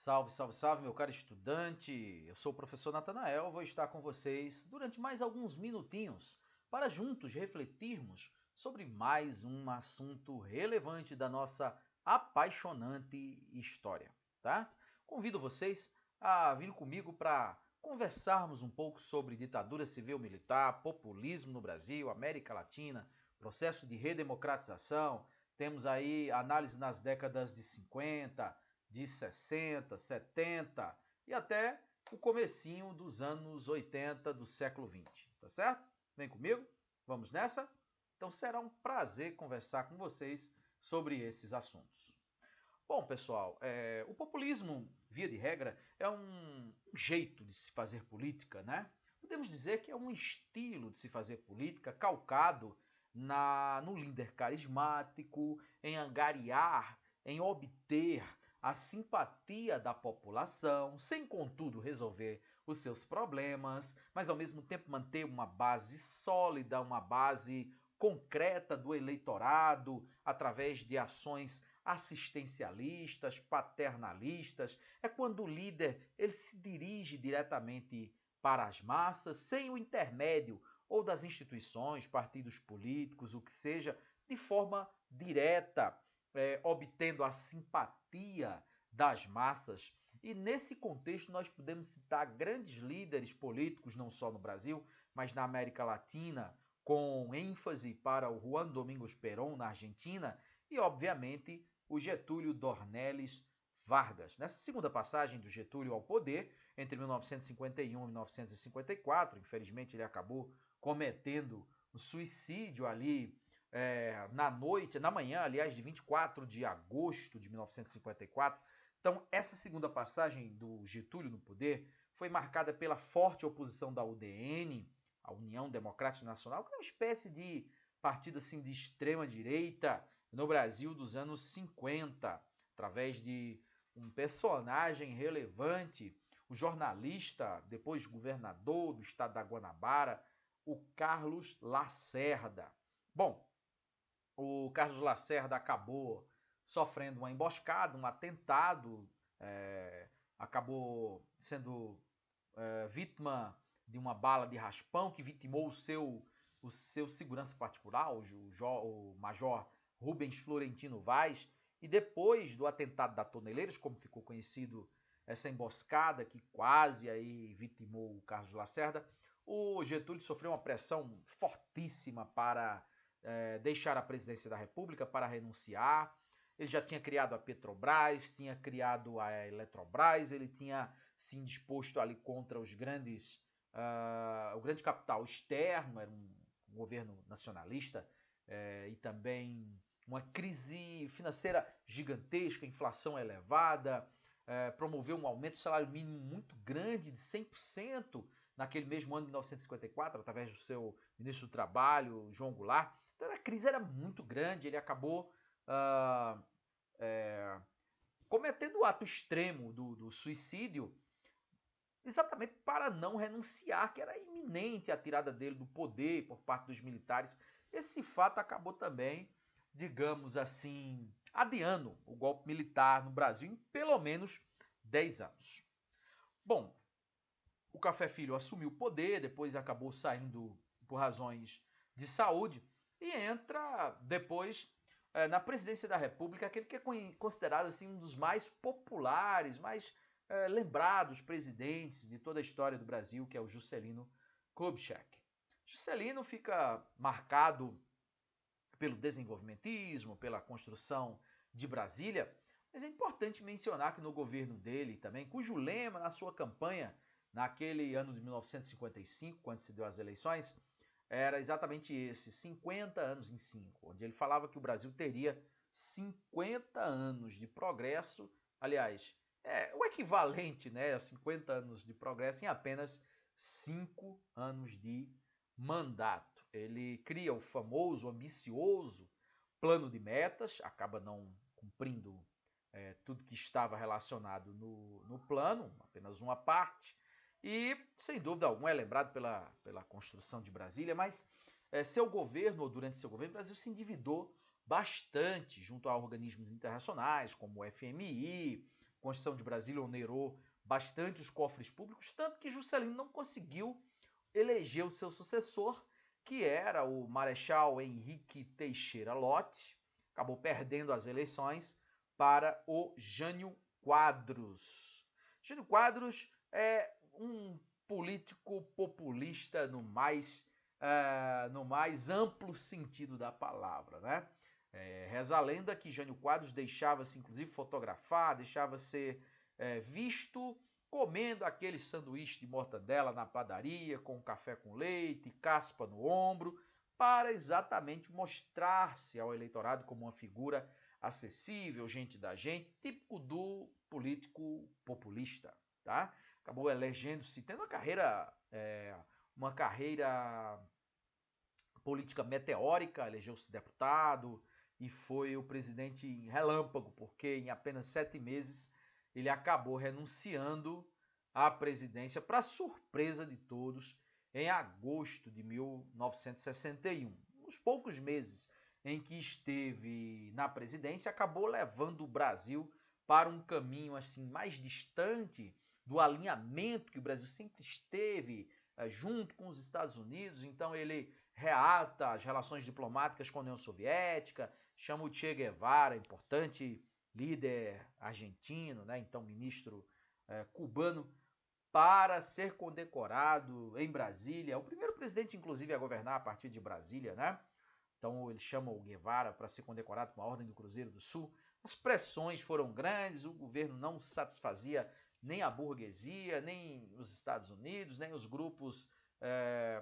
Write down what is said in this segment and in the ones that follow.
Salve, salve, salve, meu caro estudante! Eu sou o professor Natanael, vou estar com vocês durante mais alguns minutinhos para juntos refletirmos sobre mais um assunto relevante da nossa apaixonante história, tá? Convido vocês a vir comigo para conversarmos um pouco sobre ditadura civil-militar, populismo no Brasil, América Latina, processo de redemocratização. Temos aí análise nas décadas de 50, de 60, 70 e até o comecinho dos anos 80 do século 20, tá certo? Vem comigo? Vamos nessa? Então será um prazer conversar com vocês sobre esses assuntos. Bom, pessoal, o populismo, via de regra, é um jeito de se fazer política, né? Podemos dizer que é um estilo de se fazer política calcado no líder carismático, em angariar, em obter a simpatia da população, sem contudo resolver os seus problemas, mas ao mesmo tempo manter uma base sólida, uma base concreta do eleitorado através de ações assistencialistas, paternalistas. É quando o líder ele se dirige diretamente para as massas, sem o intermédio ou das instituições, partidos políticos, o que seja, de forma direta, obtendo a simpatia das massas. E nesse contexto nós podemos citar grandes líderes políticos, não só no Brasil, mas na América Latina, com ênfase para o Juan Domingos Perón na Argentina e, obviamente, o Getúlio Dornelles Vargas. Nessa segunda passagem do Getúlio ao poder, entre 1951 e 1954, infelizmente ele acabou cometendo um suicídio ali na manhã, aliás, de 24 de agosto de 1954. Então, essa segunda passagem do Getúlio no poder foi marcada pela forte oposição da UDN, a União Democrática Nacional, que é uma espécie de partido assim, de extrema-direita no Brasil dos anos 50, através de um personagem relevante, o jornalista, depois governador do estado da Guanabara, o Carlos Lacerda. Bom, o Carlos Lacerda acabou sofrendo uma emboscada, um atentado, acabou sendo vítima de uma bala de raspão que vitimou o seu segurança particular, o major Rubens Florentino Vaz, e depois do atentado da Toneleiros, como ficou conhecido essa emboscada que quase aí vitimou o Carlos Lacerda, o Getúlio sofreu uma pressão fortíssima para deixar a presidência da República, para renunciar. Ele já tinha criado a Petrobras, tinha criado a Eletrobras, ele tinha se indisposto ali contra os o grande capital externo, era um governo nacionalista e também uma crise financeira gigantesca, inflação elevada, promoveu um aumento do salário mínimo muito grande, de 100%, naquele mesmo ano de 1954, através do seu ministro do Trabalho, João Goulart. Então a crise era muito grande, ele acabou cometendo o ato extremo do suicídio, exatamente para não renunciar, que era iminente a tirada dele do poder por parte dos militares. Esse fato acabou também, digamos assim, adiando o golpe militar no Brasil em pelo menos 10 anos. Bom, o Café Filho assumiu o poder, depois acabou saindo por razões de saúde e entra depois na presidência da República, aquele que é considerado assim, um dos mais populares, mais lembrados presidentes de toda a história do Brasil, que é o Juscelino Kubitschek. Juscelino fica marcado pelo desenvolvimentismo, pela construção de Brasília, mas é importante mencionar que no governo dele também, cujo lema na sua campanha, naquele ano de 1955, quando se deu as eleições, era exatamente esse, 50 anos em 5, onde ele falava que o Brasil teria 50 anos de progresso, aliás, o equivalente, né, a 50 anos de progresso em apenas 5 anos de mandato. Ele cria o famoso, ambicioso plano de metas, acaba não cumprindo tudo que estava relacionado no plano, apenas uma parte, e, sem dúvida alguma, é lembrado pela construção de Brasília, mas seu governo, ou durante seu governo, o Brasil se endividou bastante junto a organismos internacionais, como o FMI, Constituição de Brasília onerou bastante os cofres públicos, tanto que Juscelino não conseguiu eleger o seu sucessor, que era o Marechal Henrique Teixeira Lott, acabou perdendo as eleições para o Jânio Quadros. Jânio Quadros é um político populista no mais amplo sentido da palavra, né? Reza a lenda que Jânio Quadros deixava-se, inclusive, fotografar, deixava ser visto comendo aquele sanduíche de mortadela na padaria, com café com leite, caspa no ombro, para exatamente mostrar-se ao eleitorado como uma figura acessível, gente da gente, típico do político populista, tá? Acabou elegendo-se, tendo uma carreira política meteórica, elegeu-se deputado e foi o presidente em relâmpago, porque em apenas 7 meses ele acabou renunciando à presidência, para surpresa de todos, em agosto de 1961. Nos poucos meses em que esteve na presidência, acabou levando o Brasil para um caminho assim mais distante do alinhamento que o Brasil sempre esteve junto com os Estados Unidos. Então ele reata as relações diplomáticas com a União Soviética, chama o Che Guevara, importante líder argentino, né, então ministro cubano, para ser condecorado em Brasília. O primeiro presidente, inclusive, a governar a partir de Brasília, né? Então ele chama o Guevara para ser condecorado com a Ordem do Cruzeiro do Sul. As pressões foram grandes, o governo não satisfazia nem a burguesia, nem os Estados Unidos, nem os grupos,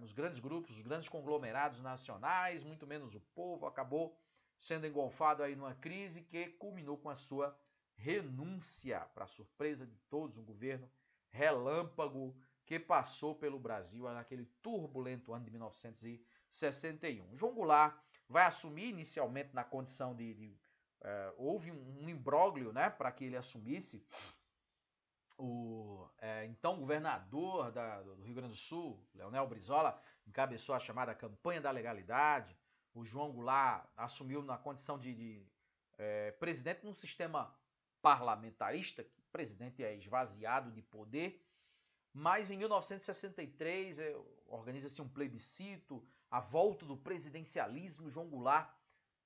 os grandes conglomerados nacionais, muito menos o povo. Acabou sendo engolfado aí numa crise que culminou com a sua renúncia, para surpresa de todos, um governo relâmpago que passou pelo Brasil naquele turbulento ano de 1961. João Goulart vai assumir inicialmente na condição houve um imbróglio, né, para que ele assumisse. O então governador do Rio Grande do Sul, Leonel Brizola, encabeçou a chamada Campanha da Legalidade. O João Goulart assumiu na condição de presidente num sistema parlamentarista, que o presidente é esvaziado de poder, mas em 1963 organiza-se um plebiscito, a volta do presidencialismo. João Goulart,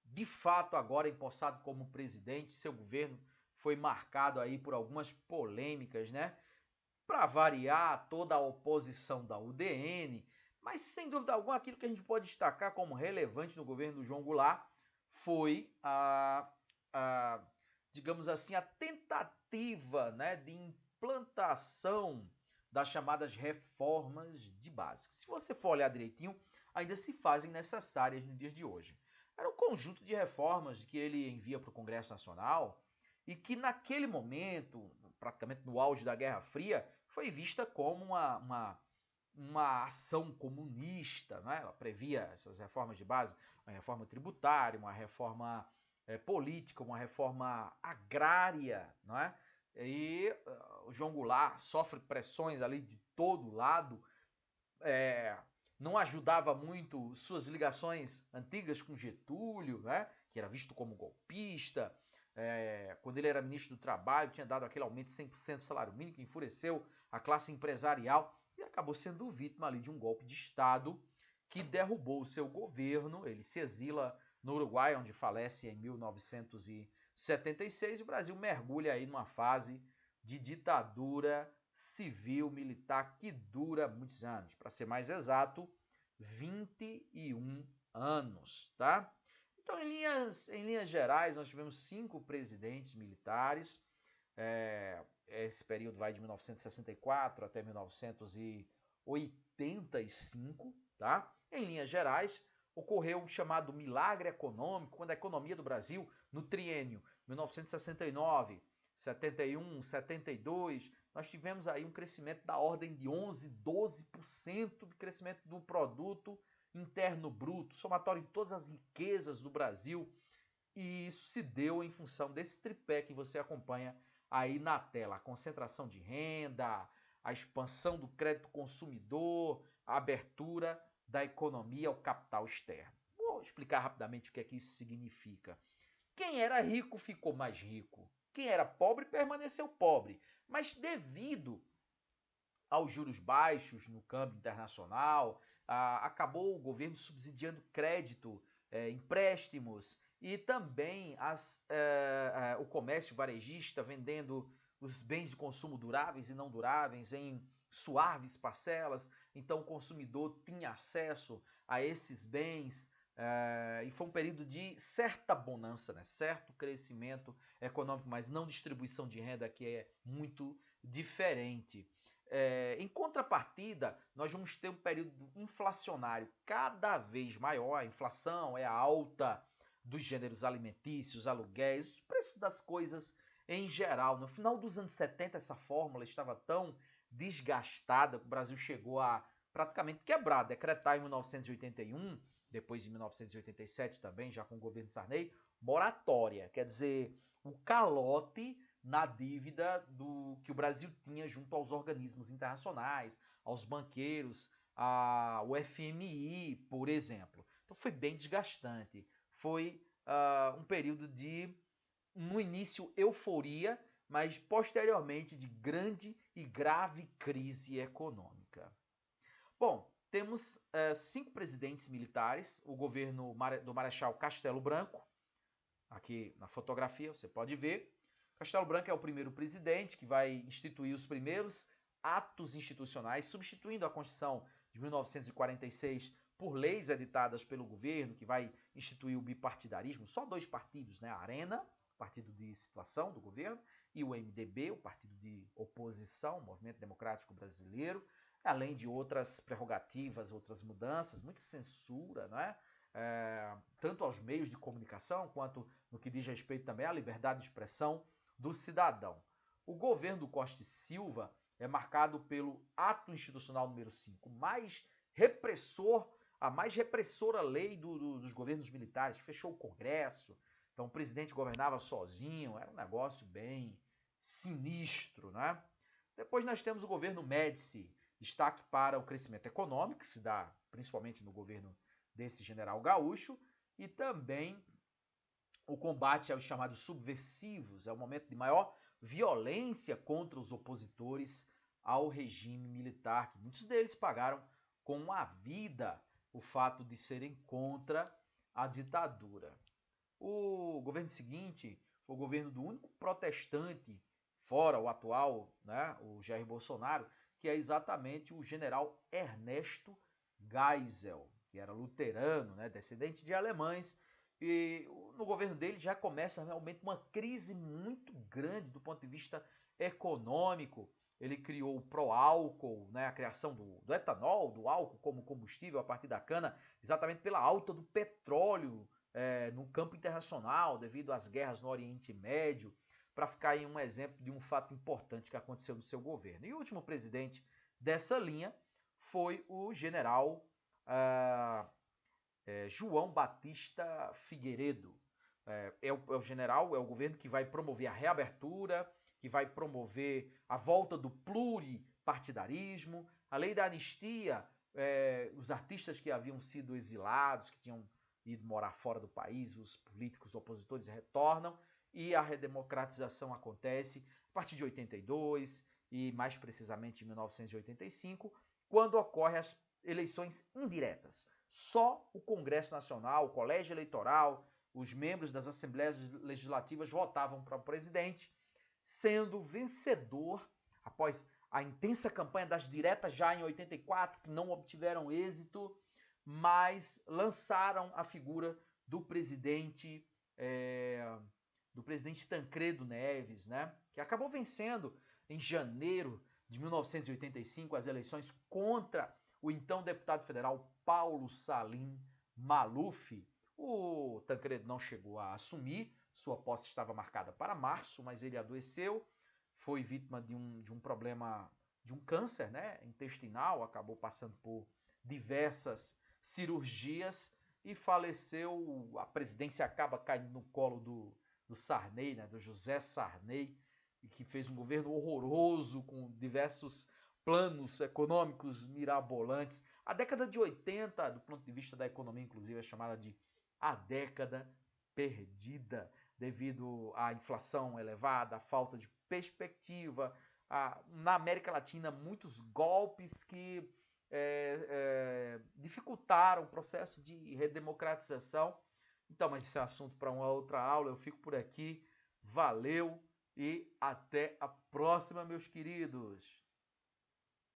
de fato, agora empossado como presidente, seu governo foi marcado aí por algumas polêmicas, né? Para variar, toda a oposição da UDN, mas sem dúvida alguma aquilo que a gente pode destacar como relevante no governo do João Goulart foi digamos assim, a tentativa, né, de implantação das chamadas reformas de base. Se você for olhar direitinho, ainda se fazem necessárias nos dias de hoje. Era um conjunto de reformas que ele envia para o Congresso Nacional e que naquele momento, praticamente no auge da Guerra Fria, foi vista como uma ação comunista, né? Ela previa essas reformas de base, uma reforma tributária, uma reforma política, uma reforma agrária, não é? E o João Goulart sofre pressões ali de todo lado, não ajudava muito suas ligações antigas com Getúlio, né? Que era visto como golpista. Quando ele era ministro do Trabalho, tinha dado aquele aumento de 100% do salário mínimo, que enfureceu a classe empresarial e acabou sendo vítima ali de um golpe de Estado que derrubou o seu governo. Ele se exila no Uruguai, onde falece em 1976, e o Brasil mergulha aí numa fase de ditadura civil-militar que dura muitos anos. Para ser mais exato, 21 anos, tá? Então, em linhas gerais, nós tivemos 5 presidentes militares. Esse período vai de 1964 até 1985, tá? Em linhas gerais, ocorreu o chamado milagre econômico, quando a economia do Brasil, no triênio 1969, 71, 72, nós tivemos aí um crescimento da ordem de 11, 12% de crescimento do produto interno bruto, somatório de todas as riquezas do Brasil, e isso se deu em função desse tripé que você acompanha aí na tela: a concentração de renda, a expansão do crédito consumidor, a abertura da economia ao capital externo. Vou explicar rapidamente o que é que isso significa. Quem era rico ficou mais rico, Quem era pobre permaneceu pobre, mas devido aos juros baixos no câmbio internacional, acabou o governo subsidiando crédito, empréstimos e também o comércio varejista vendendo os bens de consumo duráveis e não duráveis em suaves parcelas. Então o consumidor tinha acesso a esses bens e foi um período de certa bonança, né? Certo crescimento econômico, mas não distribuição de renda, que é muito diferente. Em contrapartida, nós vamos ter um período inflacionário cada vez maior. A inflação é a alta dos gêneros alimentícios, aluguéis, os preços das coisas em geral. No final dos anos 70, essa fórmula estava tão desgastada que o Brasil chegou a praticamente quebrar, decretar em 1981, depois em 1987 também, já com o governo Sarney, moratória, quer dizer, o calote na dívida que o Brasil tinha junto aos organismos internacionais, aos banqueiros, ao FMI, por exemplo. Então foi bem desgastante. Foi um período de, no início, euforia, mas posteriormente de grande e grave crise econômica. Bom, temos 5 presidentes militares, o governo do Marechal Castelo Branco, aqui na fotografia você pode ver. Castelo Branco é o primeiro presidente que vai instituir os primeiros atos institucionais, substituindo a Constituição de 1946 por leis editadas pelo governo, que vai instituir o bipartidarismo, só 2 partidos, né? A Arena, partido de situação do governo, e o MDB, o partido de oposição, Movimento Democrático Brasileiro, além de outras prerrogativas, outras mudanças, muita censura, não é? Tanto aos meios de comunicação, quanto no que diz respeito também à liberdade de expressão do cidadão. O governo do Costa e Silva é marcado pelo ato institucional número 5, a mais repressora lei dos governos militares, fechou o Congresso, então o presidente governava sozinho, era um negócio bem sinistro, né? Depois nós temos o governo Médici, destaque para o crescimento econômico, que se dá principalmente no governo desse general gaúcho, e também o combate aos chamados subversivos, é o momento de maior violência contra os opositores ao regime militar, que muitos deles pagaram com a vida o fato de serem contra a ditadura. O governo seguinte foi o governo do único protestante, fora o atual, né, o Jair Bolsonaro, que é exatamente o general Ernesto Geisel, que era luterano, né, descendente de alemães, e no governo dele já começa realmente uma crise muito grande do ponto de vista econômico. Ele criou o pró-álcool, né, a criação do etanol, do álcool como combustível a partir da cana, exatamente pela alta do petróleo no campo internacional, devido às guerras no Oriente Médio, para ficar aí um exemplo de um fato importante que aconteceu no seu governo. E o último presidente dessa linha foi o general João Batista Figueiredo. É o general, é o governo que vai promover a reabertura, que vai promover a volta do pluripartidarismo, a lei da anistia, os artistas que haviam sido exilados, que tinham ido morar fora do país, os políticos opositores retornam, e a redemocratização acontece a partir de 82 e mais precisamente em 1985, quando ocorrem as eleições indiretas. Só o Congresso Nacional, o Colégio Eleitoral, os membros das Assembleias Legislativas votavam para o presidente, sendo vencedor, após a intensa campanha das diretas já em 84, que não obtiveram êxito, mas lançaram a figura do presidente Tancredo Neves, né, que acabou vencendo em janeiro de 1985 as eleições contra o então deputado federal Paulo Salim Maluf. O Tancredo não chegou a assumir, sua posse estava marcada para março, mas ele adoeceu, foi vítima de um problema, de um câncer, né, intestinal, acabou passando por diversas cirurgias e faleceu. A presidência acaba caindo no colo do Sarney, né, do José Sarney, que fez um governo horroroso com diversos planos econômicos mirabolantes. A década de 80, do ponto de vista da economia, inclusive, é chamada de a década perdida. devido à inflação elevada, à falta de perspectiva, na América Latina, muitos golpes que dificultaram o processo de redemocratização. Então, mas esse é um assunto para uma outra aula, eu fico por aqui. Valeu e até a próxima, meus queridos!